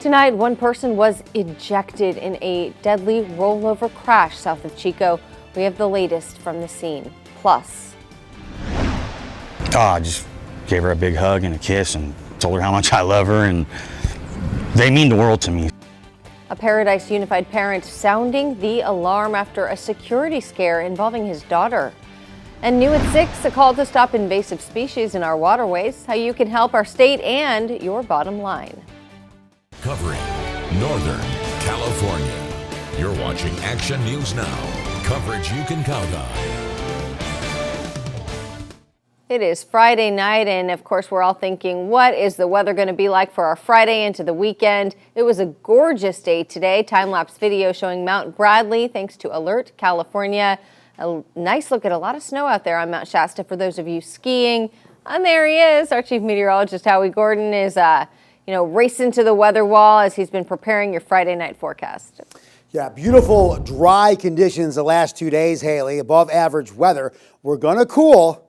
Tonight, one person was ejected in a deadly rollover crash south of Chico. We have the latest from the scene. Plus, I just gave her a big hug and a kiss and told her how much I love her, and they mean the world to me. a Paradise Unified parent sounding the alarm after a security scare involving his daughter. And new at 6, a call to stop invasive species in our waterways, how you can help our state and your bottom line. Covering Northern California. You're watching Action News Now. Coverage you can count on. It is Friday night, and of course, we're all thinking, what is the weather going to be like for our Friday into the weekend? It was a gorgeous day today. Time-lapse video showing Mount Bradley, thanks to Alert California. A nice look at a lot of snow out there on Mount Shasta for those of you skiing. And there he is, our chief meteorologist, Howie Gordon, is racing to the weather wall as he's been preparing your Friday night forecast. Yeah, beautiful dry conditions the last 2 days, Haley. Above average weather. We're going to cool.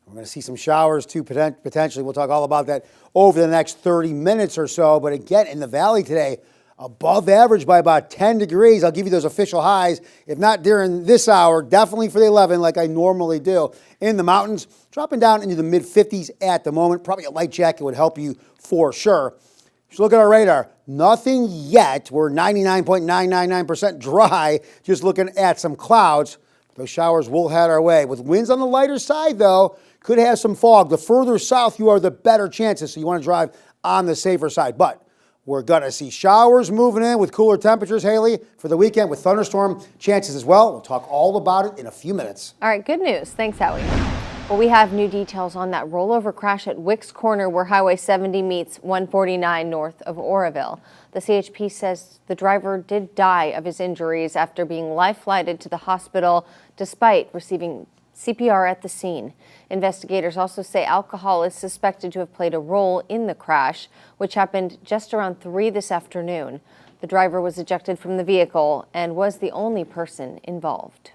We're going to see some showers too, potentially. We'll talk all about that over the next 30 minutes or so. But again, in the valley today, above average by about 10 degrees. I'll give you those official highs. If not during this hour, definitely for the 11 like I normally do. In the mountains, dropping down into the mid-50s at the moment. Probably a light jacket would help you for sure. Just look at our radar. Nothing yet. We're 99.999% dry. Just looking at some clouds. Those showers will head our way. With winds on the lighter side, though, could have some fog. The further south you are, the better chances. So you want to drive on the safer side. But we're going to see showers moving in with cooler temperatures, Haley, for the weekend with thunderstorm chances as well. We'll talk all about it in a few minutes. All right, good news. Thanks, Howie. Well, we have new details on that rollover crash at Wicks Corner where Highway 70 meets 149 north of Oroville. The CHP says the driver did die of his injuries after being life-flighted to the hospital despite receiving CPR at the scene. Investigators also say alcohol is suspected to have played a role in the crash, which happened just around 3 this afternoon. The driver was ejected from the vehicle and was the only person involved.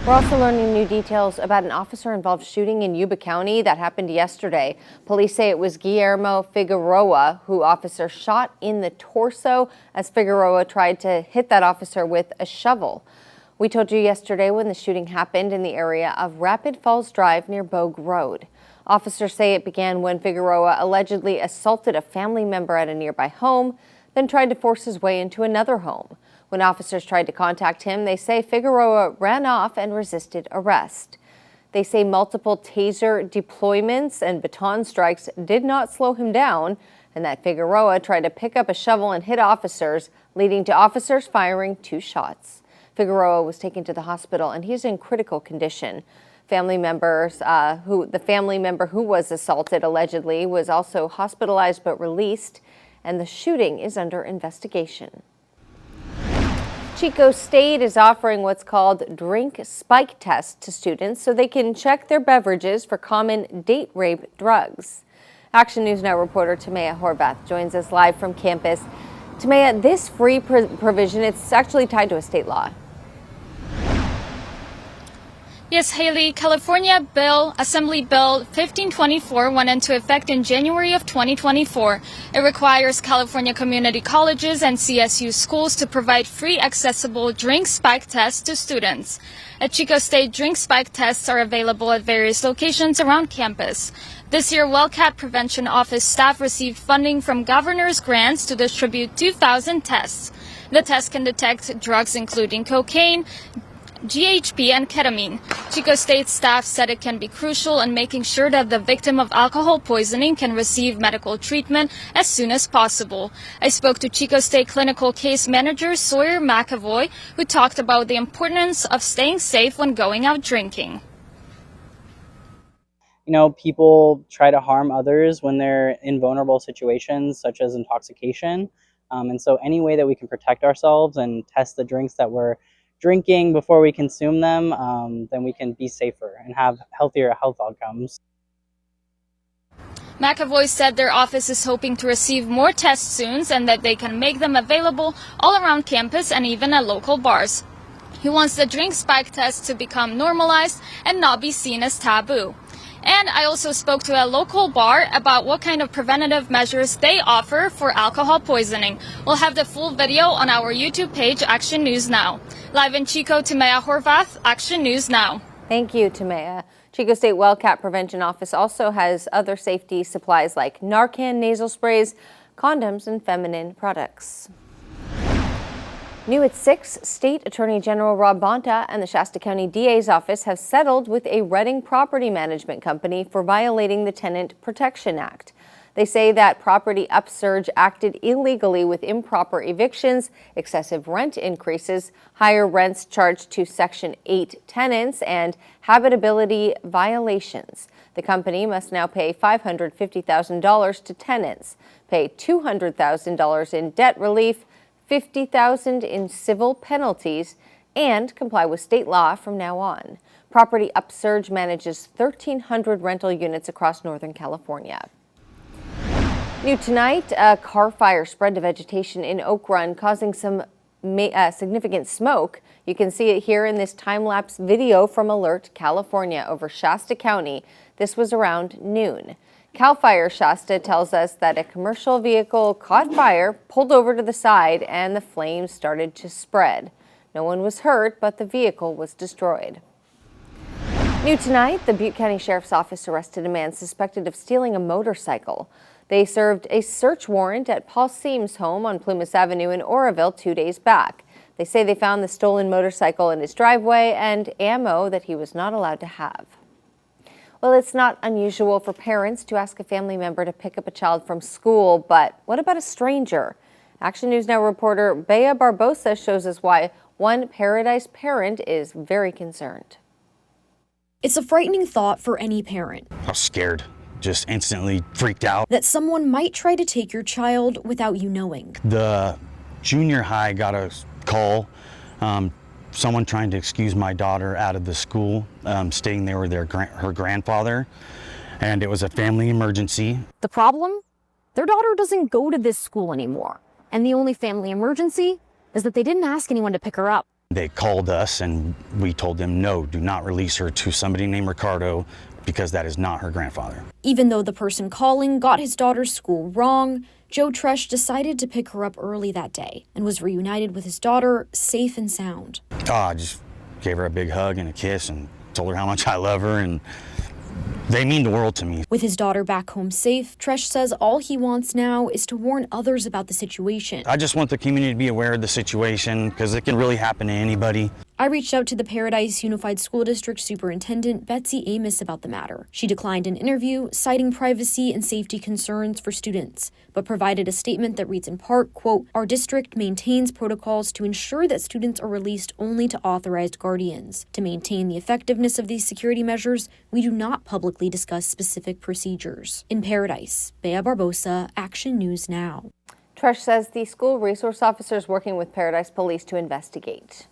We're also learning new details about an officer-involved shooting in Yuba County that happened yesterday. Police say it was Guillermo Figueroa who officer shot in the torso as Figueroa tried to hit that officer with a shovel. We told you yesterday when the shooting happened in the area of Rapid Falls Drive near Bogue Road. Officers say it began when Figueroa allegedly assaulted a family member at a nearby home, then tried to force his way into another home. When officers tried to contact him, they say Figueroa ran off and resisted arrest. They say multiple taser deployments and baton strikes did not slow him down, and that Figueroa tried to pick up a shovel and hit officers, leading to officers firing 2 shots. Figueroa was taken to the hospital and he's in critical condition. Family members, the family member who was assaulted allegedly was also hospitalized but released, and the shooting is under investigation. Chico State is offering what's called drink spike tests to students so they can check their beverages for common date rape drugs. Action News Now reporter Tamaya Horvath joins us live from campus. Tamaya, this free provision, it's actually tied to a state law. Yes, Haley, California Assembly Bill 1524 went into effect in January of 2024. It requires California community colleges and CSU schools to provide free accessible drink spike tests to students. At Chico State, drink spike tests are available at various locations around campus. This year, Wildcat Prevention Office staff received funding from governor's grants to distribute 2,000 tests. The test can detect drugs including cocaine, GHB, and ketamine. Chico State staff said it can be crucial in making sure that the victim of alcohol poisoning can receive medical treatment as soon as possible. I spoke to Chico State Clinical Case Manager Sawyer McAvoy, who talked about the importance of staying safe when going out drinking. People try to harm others when they're in vulnerable situations, such as intoxication. And so any way that we can protect ourselves and test the drinks that we're drinking before we consume them, then we can be safer and have healthier health outcomes. McAvoy said their office is hoping to receive more tests soon and that they can make them available all around campus and even at local bars. He wants the drink spike test to become normalized and not be seen as taboo. And I also spoke to a local bar about what kind of preventative measures they offer for alcohol poisoning. We'll have the full video on our YouTube page, Action News Now. Live in Chico, Timea Horvath, Action News Now. Thank you, Timea. Chico State Wildcat Prevention Office also has other safety supplies like Narcan nasal sprays, condoms, and feminine products. New at 6, State Attorney General Rob Bonta and the Shasta County DA's office have settled with a Reading property management company for violating the Tenant Protection Act. They say that property upsurge acted illegally with improper evictions, excessive rent increases, higher rents charged to Section 8 tenants, and habitability violations. The company must now pay $550,000 to tenants, pay $200,000 in debt relief, $50,000 in civil penalties, and comply with state law from now on. Property Upsurge manages 1,300 rental units across Northern California. New tonight, a car fire spread to vegetation in Oak Run, causing some significant smoke. You can see it here in this time-lapse video from Alert California over Shasta County. This was around noon. CAL FIRE Shasta tells us that a commercial vehicle caught fire, pulled over to the side, and the flames started to spread. No one was hurt, but the vehicle was destroyed. New tonight, the Butte County Sheriff's Office arrested a man suspected of stealing a motorcycle. They served a search warrant at Paul Seam's home on Plumas Avenue in Oroville 2 days back. They say they found the stolen motorcycle in his driveway and ammo that he was not allowed to have. Well, it's not unusual for parents to ask a family member to pick up a child from school, but what about a stranger? Action News Now reporter Bea Barbosa shows us why one Paradise parent is very concerned. It's a frightening thought for any parent. I was scared, just instantly freaked out. That someone might try to take your child without you knowing. The junior high got a call, someone trying to excuse my daughter out of the school, stating they were her grandfather, and it was a family emergency. The problem? Their daughter doesn't go to this school anymore, and the only family emergency is that they didn't ask anyone to pick her up. They called us and we told them, no, do not release her to somebody named Ricardo because that is not her grandfather. Even though the person calling got his daughter's school wrong, Joe Tresh decided to pick her up early that day and was reunited with his daughter safe and sound. I just gave her a big hug and a kiss and told her how much I love her, and they mean the world to me. With his daughter back home safe, Tresh says all he wants now is to warn others about the situation. I just want the community to be aware of the situation because it can really happen to anybody. I reached out to the Paradise Unified School District Superintendent Betsy Amos about the matter. She declined an interview, citing privacy and safety concerns for students, but provided a statement that reads in part, quote, "Our district maintains protocols to ensure that students are released only to authorized guardians. To maintain the effectiveness of these security measures, we do not publicly discuss specific procedures." In Paradise, Bea Barbosa, Action News Now. Tresh says the school resource officer is working with Paradise Police to investigate.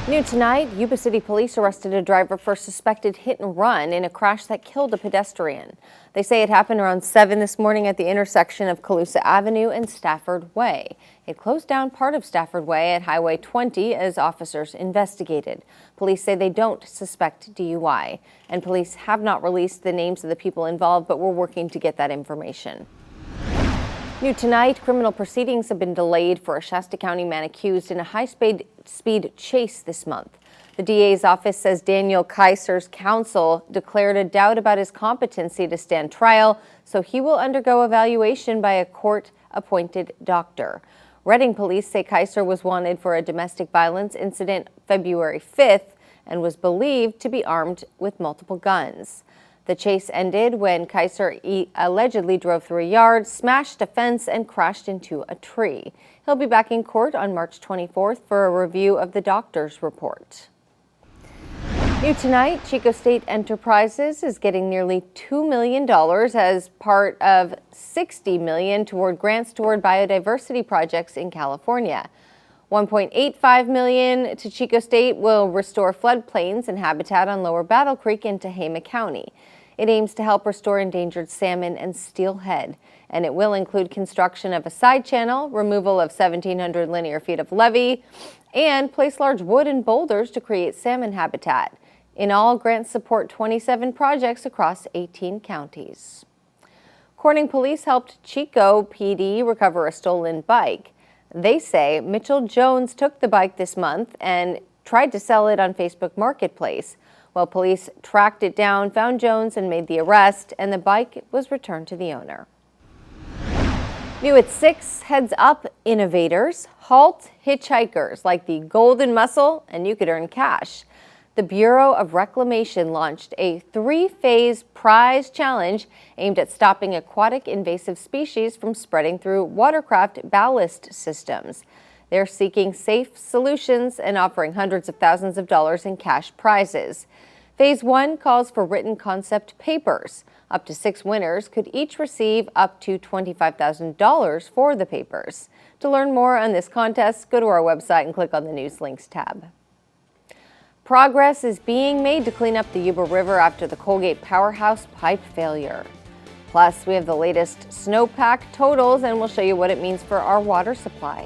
New tonight, Yuba City police arrested a driver for suspected hit and run in a crash that killed a pedestrian. They say it happened around 7 this morning at the intersection of Colusa Avenue and Stafford Way. It closed down part of Stafford Way at Highway 20 as officers investigated. Police say they don't suspect DUI, and police have not released the names of the people involved, but we're working to get that information. New tonight, criminal proceedings have been delayed for a Shasta County man accused in a high-speed chase this month. The DA's office says Daniel Kaiser's counsel declared a doubt about his competency to stand trial, so he will undergo evaluation by a court-appointed doctor. Reading police say Kaiser was wanted for a domestic violence incident February 5th and was believed to be armed with multiple guns. The chase ended when Kaiser allegedly drove through a yard, smashed a fence, and crashed into a tree. He'll be back in court on March 24th for a review of the doctor's report. New tonight, Chico State Enterprises is getting nearly $2 million as part of $60 million toward grants toward biodiversity projects in California. $1.85 million to Chico State will restore floodplains and habitat on Lower Battle Creek in Tehama County. It aims to help restore endangered salmon and steelhead, and it will include construction of a side channel, removal of 1,700 linear feet of levee, and place large wood and boulders to create salmon habitat. In all, grants support 27 projects across 18 counties. Corning police helped Chico PD recover a stolen bike. They say Mitchell Jones took the bike this month and tried to sell it on Facebook Marketplace. Well, police tracked it down, found Jones, and made the arrest, and the bike was returned to the owner. New at 6, heads up innovators, halt hitchhikers like the Golden Mussel, and you could earn cash. The Bureau of Reclamation launched a 3-phase prize challenge aimed at stopping aquatic invasive species from spreading through watercraft ballast systems. They're seeking safe solutions and offering hundreds of thousands of dollars in cash prizes. Phase 1 calls for written concept papers. Up to 6 winners could each receive up to $25,000 for the papers. To learn more on this contest, go to our website and click on the News Links tab. Progress is being made to clean up the Yuba River after the Colgate Powerhouse pipe failure. Plus, we have the latest snowpack totals, and we'll show you what it means for our water supply.